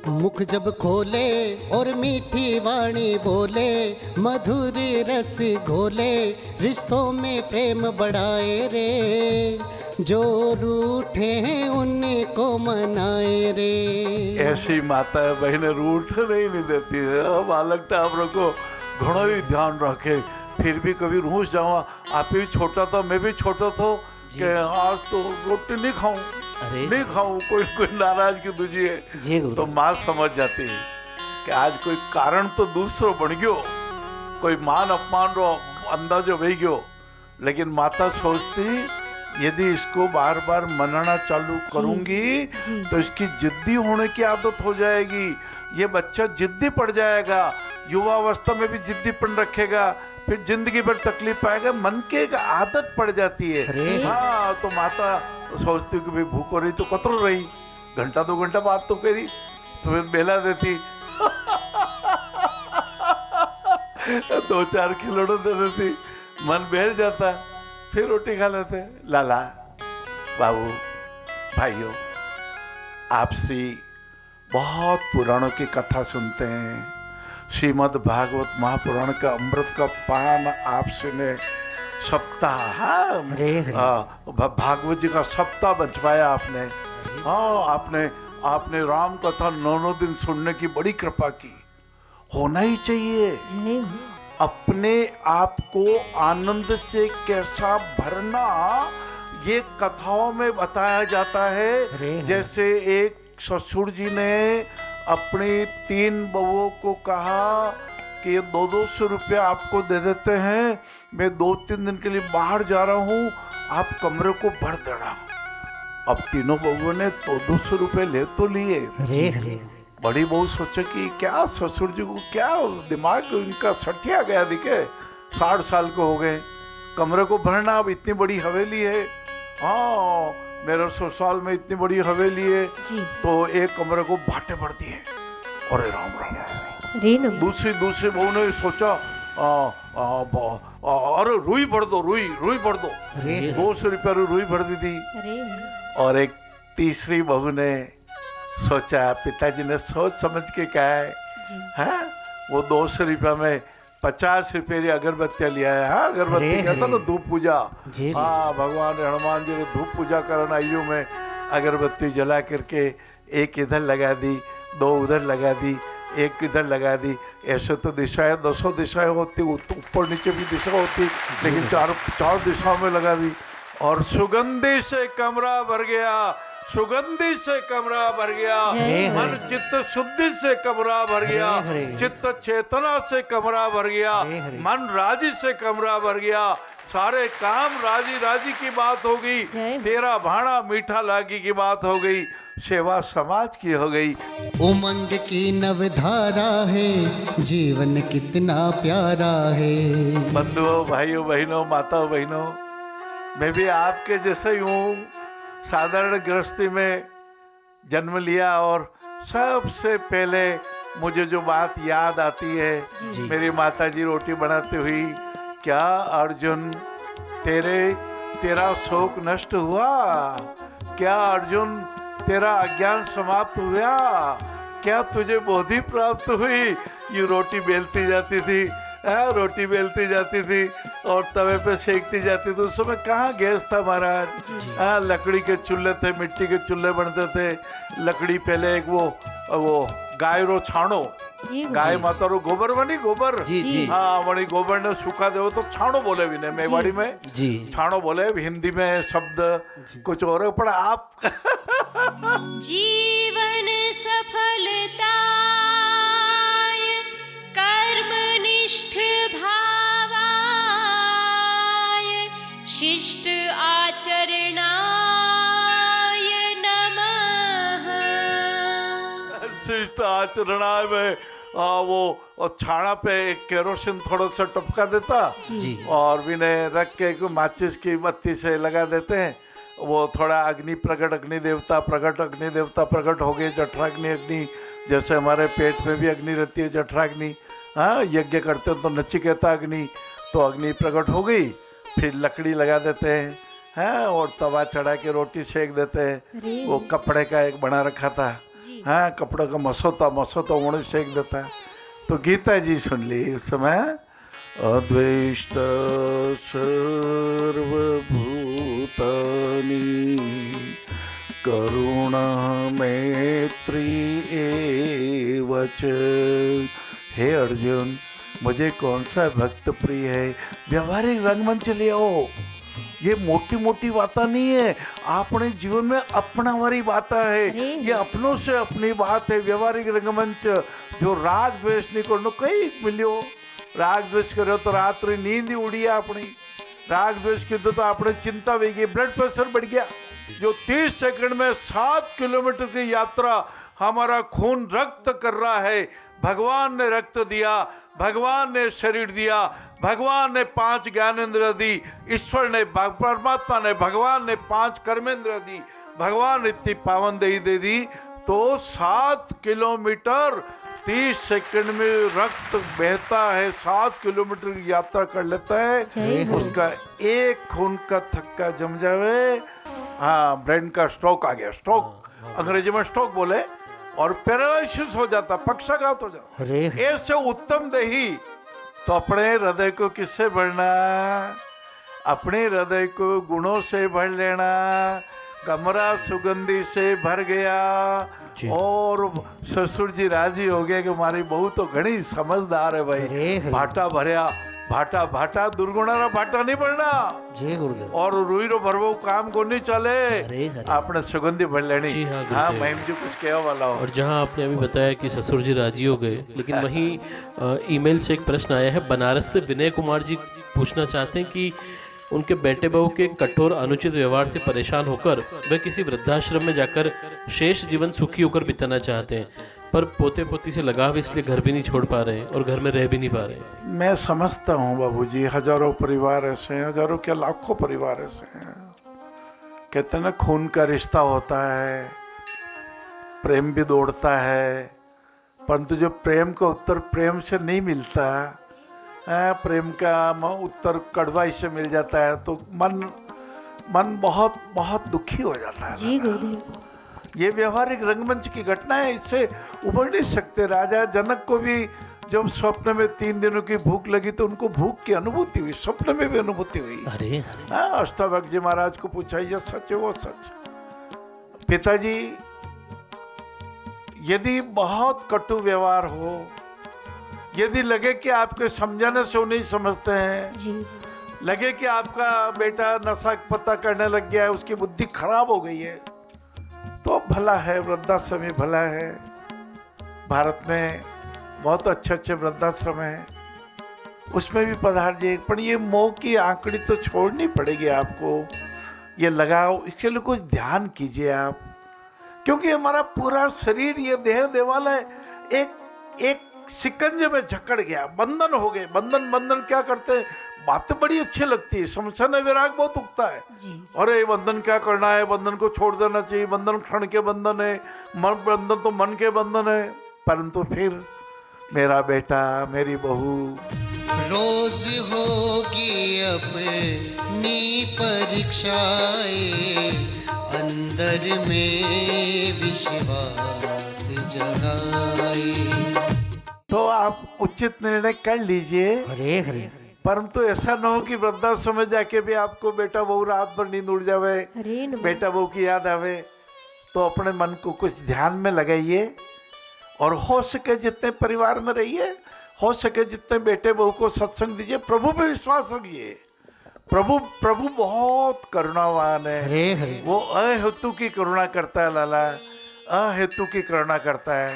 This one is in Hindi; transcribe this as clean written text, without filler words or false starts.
मुख जब खोले और मीठी वाणी बोले, मधुर रस घोले, रिश्तों में प्रेम बढ़ाए रे, जो रूठे हैं उनको मनाए रे। ऐसी माता बहने रूठ नहीं देती है। बालक था आप लोग को घणो ही ध्यान रखे, फिर भी कभी रूठ जाऊँ। आप भी छोटा था, मैं भी छोटा था कि आज तो रोटी नहीं खाऊं, नहीं खाऊं, कोई नाराज की दूजी है तो माँ समझ जाती है कि आज कोई कारण तो दूसरो बन गयो, कोई मान अपमान रो अंदाजो वही गयो। लेकिन माता सोचती यदि इसको बार बार मनाना चालू करूंगी तो इसकी जिद्दी होने की आदत हो जाएगी, ये बच्चा जिद्दी पड़ जाएगा, युवावस्था में भी जिद्दीपन रखेगा, फिर जिंदगी भर तकलीफ पाएगा, मन के एक आदत पड़ जाती है। हाँ, तो माता सोचती कि भाई भूख हो रही तो कतरो रही, घंटा 2 घंटा बात तो करी, तो फिर बेला देती 2-4 खिलौने दे देती, मन बहल जाता, फिर रोटी खा लेते। लाला बाबू भाइयों, आप श्री बहुत पुराणों की कथा सुनते हैं, श्रीमद् भागवत महापुराण का अमृत का पान आप सुने, सप्ताह भागवत जी का सप्ताह बचवाया आपने। हाँ, आपने राम कथा 9 दिन सुनने की बड़ी कृपा की। होना ही चाहिए। अपने आप को आनंद से कैसा भरना ये कथाओं में बताया जाता है। जैसे एक ससुर जी ने अपनी 3 बहुओं को कहा कि ये 200 रुपया आपको दे देते हैं, मैं 2-3 दिन के लिए बाहर जा रहा हूँ, आप कमरे को भर देना। अब तीनों बहुओं ने 200 रुपये ले तो लिए। बड़ी बहू सोचे कि क्या ससुर जी को क्या दिमाग इनका सठिया गया दिखे, 60 साल को हो गए, कमरे को भरना। अब इतनी बड़ी हवेली है, हाँ मेरे ससुराल में इतनी बड़ी हवेली है, तो एक कमरे को भाटे भर दिए। अरे राम राम। दूसरी बहू ने सोचा अरे रुई भर दो, रुई भर दो, 200 रुपये रुई भर दी थी। और एक तीसरी बहू ने सोचा, पिताजी ने सोच समझ के कहा है, वो 200 रुपये में 50 रुपये की अगरबत्तियाँ लिया है। हाँ, अगरबत्ती कहता ना धूप पूजा। हाँ, भगवान हनुमान जी ने धूप पूजा करना आयु में अगरबत्ती जला करके एक इधर लगा दी, 2 उधर लगा दी, एक इधर लगा दी। ऐसे तो दिशाएं 200 दिशाएं होती, ऊपर नीचे भी दिशा होती, लेकिन 4 दिशाओं में लगा दी। और सुगंधी से कमरा भर गया, सुगंधी से कमरा भर गया, मन चित्त शुद्धि से कमरा भर गया, चित्त चेतना से कमरा भर गया, मन राजी से कमरा भर गया, सारे काम राजी राजी की बात हो गई, तेरा भाड़ा मीठा लागी की बात हो गई, सेवा समाज की हो गई। उमंग की नवधारा है, जीवन कितना प्यारा है। बंधुओं, भाइयों बहनों, माताओं बहनों, मैं भी आपके जैसे ही हूँ, साधारण गृहस्थी में जन्म लिया। और सबसे पहले मुझे जो बात याद आती है, मेरी माता जी रोटी बनाती हुई, क्या अर्जुन तेरा शोक नष्ट हुआ? क्या अर्जुन तेरा अज्ञान समाप्त हुआ? क्या तुझे बोधि प्राप्त हुई? ये रोटी बेलती जाती थी, रोटी बेलती जाती थी और तवे पे सेकती जाती थी। उस समय कहाँ गैस था महाराज, लकड़ी के चूल्हे थे, मिट्टी के चूल्हे बनते थे। लकड़ी पहले एक वो गाय रो छाणो, गाय माता रो गोबर बनी, गोबर हाँ वही गोबर ने सूखा दे तो छाणो बोले भी ने मेवाड़ी में छाणो बोले, हिंदी में शब्द कुछ और है। पर आप जीवन सफलता कर्मनिष्ठ भावाय शिष्ट आचरणाय नमः। शिष्ट आचरणाय में वो छाना पे एक केरोसिन थोड़ा सा टपका देता और विनय रख के माचिस की बत्ती से लगा देते हैं। वो थोड़ा अग्नि प्रकट, अग्नि देवता प्रकट हो गए, जठराग्नि अग्नि, जैसे हमारे पेट में भी अग्नि रहती है जठराग्नि। हाँ, यज्ञ करते हैं तो नचिकेता अग्नि, तो अग्नि प्रकट हो गई। फिर लकड़ी लगा देते हैं और तवा चढ़ा के रोटी सेक देते हैं। वो कपड़े का एक बना रखा था, हाँ कपड़े का मसोता मसोता उन्हें सेक देता है। तो गीता जी सुन ली उस समय, अद्वेष्ट सर्वभूतानि करुणा मैत्री एव च। हे अर्जुन, मुझे कौन सा भक्त प्रिय है। व्यवहारिक रंगमंच ले आओ, ये मोटी मोटी बात नहीं है, अपने जीवन में अपना वाली बात है, ये अपनों से अपनी बात है। व्यवहारिक रंगमंच जो राग द्वेष नहीं करो, कई मिलो राग द्वेष करो तो रात्रि नींद ही उड़ी है अपनी। राग द्वेष की तो अपने चिंता हो गई, ब्लड प्रेशर बढ़ गया। जो 30 सेकंड में 7 किलोमीटर की यात्रा हमारा खून रक्त कर रहा है, भगवान ने रक्त दिया, भगवान ने शरीर दिया, भगवान ने 5 ज्ञानेंद्र दी, ईश्वर ने परमात्मा ने भगवान ने 5 कर्मेंद्र दी, भगवान ने इतनी पावन देही दे दी। तो 7 किलोमीटर 30 सेकंड में रक्त बहता है, 7 किलोमीटर की यात्रा कर लेता है। उसका एक खून का थक्का जम जावे, हाँ ब्रेन का स्ट्रोक आ गया, स्ट्रोक अंग्रेजी में स्ट्रोक बोले, और पैरालिसिस हो जाता, पक्षाघात हो जाता। ऐसे उत्तम देही तो अपने हृदय को किससे भरना, अपने हृदय को गुणों से भर लेना। कमरा सुगंधी से भर गया और ससुर जी राजी हो गए कि हमारी बहू तो घनी समझदार है भाई। भाटा भरया, भाटा भाटा दुर्गुणारा भाटा नहीं भरना जी गुरुदेव, और रुई रो भरवो काम को नहीं चले, आपने सुगंधी भर लेनी। हाँ महिम जी कुछ कहने वाला हो। और जहाँ आपने अभी बताया कि ससुर जी राजी हो गए, लेकिन वहीं ईमेल से एक प्रश्न आया है, बनारस से विनय कुमार जी पूछना चाहते हैं कि उनके बेटे बहू के कठोर अनुचित व्यवहार से परेशान होकर वे किसी वृद्धाश्रम में जाकर शेष जीवन सुखी होकर बिताना चाहते हैं, पर पोते पोती से लगाव इसलिए घर भी नहीं छोड़ पा रहे और घर में रह भी नहीं पा रहे। मैं समझता हूँ बाबूजी, हजारों परिवार ऐसे हैं, हजारों क्या लाखों परिवार ऐसे हैं। कहते हैं ना खून का रिश्ता होता है, प्रेम भी दौड़ता है, परंतु जो प्रेम का उत्तर प्रेम से नहीं मिलता, प्रेम का उत्तर कड़वाई से मिल जाता है, तो मन बहुत बहुत दुखी हो जाता है जी गुरुदेव। ये व्यवहारिक रंगमंच की घटना है, इससे उबर नहीं सकते। राजा जनक को भी जब स्वप्न में 3 दिनों की भूख लगी तो उनको भूख की अनुभूति हुई, स्वप्न में भी अनुभूति हुई। अष्टावक्र जी महाराज को पूछा, ये सच है वो सच। पिताजी यदि बहुत कटु व्यवहार हो, यदि लगे कि आपके समझाने से वो नहीं समझते हैं जी, लगे कि आपका बेटा नशा पता करने लग गया है, उसकी बुद्धि खराब हो गई है, तो भला है, वृद्धाश्रम ही भला है। भारत में बहुत अच्छे अच्छे वृद्धाश्रम हैं, उसमें भी पधार जाइए, पर ये मोह की आंकड़ी तो छोड़नी पड़ेगी आपको। ये लगाओ, इसके लिए कुछ ध्यान कीजिए आप, क्योंकि हमारा पूरा शरीर ये देह देवाल है, एक शिकंजे में जकड़ गया, बंधन हो गए। बंधन क्या करते हैं, बातें बड़ी अच्छी लगती है, समस्या में विराग बहुत उगता है। अरे बंधन क्या करना है, बंधन को छोड़ देना चाहिए, बंधन क्षण के बंधन है, बंधन तो मन के बंधन है। परंतु फिर मेरा बेटा मेरी बहू रोज होगी अपनी परीक्षाएं, अंदर में विश्वास जगाए। तो आप उचित निर्णय कर लीजिए, हरे हरे, परंतु ऐसा न हो कि वृद्धाश्रम में जाके भी आपको बेटा बहू रात भर नींद उड़ जावे, बेटा बहू की याद आवे। तो अपने मन को कुछ ध्यान में लगाइए, और हो सके जितने परिवार में रहिए, हो सके जितने बेटे बहू को सत्संग दीजिए, प्रभु पे विश्वास रखिए। प्रभु बहुत करुणावान है, हरे हरे। वो अहेतु की करुणा करता है लाला, अहेतु की करुणा करता है।